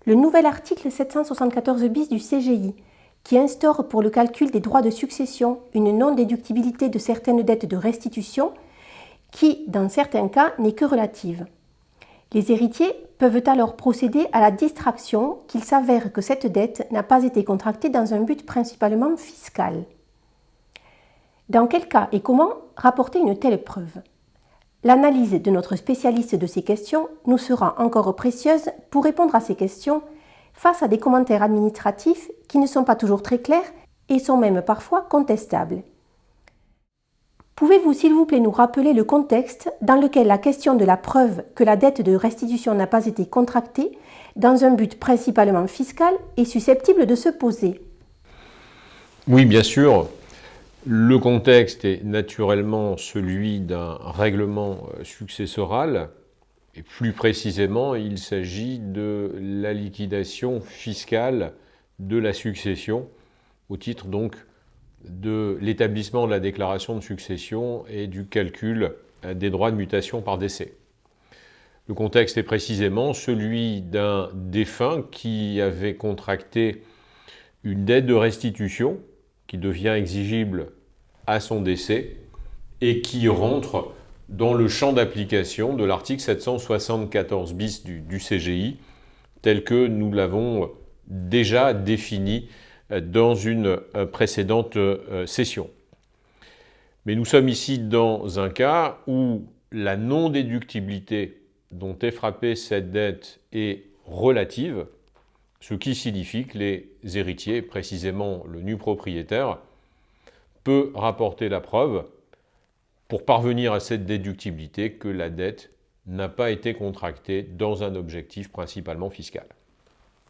le nouvel article 774 bis du CGI, qui instaure pour le calcul des droits de succession une non-déductibilité de certaines dettes de restitution, qui, dans certains cas, n'est que relative. Les héritiers peuvent alors procéder à la distraction qu'il s'avère que cette dette n'a pas été contractée dans un but principalement fiscal. Dans quel cas et comment rapporter une telle preuve? L'analyse de notre spécialiste de ces questions nous sera encore précieuse pour répondre à ces questions face à des commentaires administratifs qui ne sont pas toujours très clairs et sont même parfois contestables. Pouvez-vous s'il vous plaît nous rappeler le contexte dans lequel la question de la preuve que la dette de restitution n'a pas été contractée dans un but principalement fiscal est susceptible de se poser? Oui, bien sûr. Le contexte est naturellement celui d'un règlement successoral, et plus précisément, il s'agit de la liquidation fiscale de la succession, au titre donc de l'établissement de la déclaration de succession et du calcul des droits de mutation par décès. Le contexte est précisément celui d'un défunt qui avait contracté une dette de restitution qui devient exigible à son décès et qui rentre dans le champ d'application de l'article 774 bis du CGI, tel que nous l'avons déjà défini dans une précédente session. Mais nous sommes ici dans un cas où la non-déductibilité dont est frappée cette dette est relative, ce qui signifie que les héritiers, précisément le nu propriétaire, peut rapporter la preuve pour parvenir à cette déductibilité que la dette n'a pas été contractée dans un objectif principalement fiscal.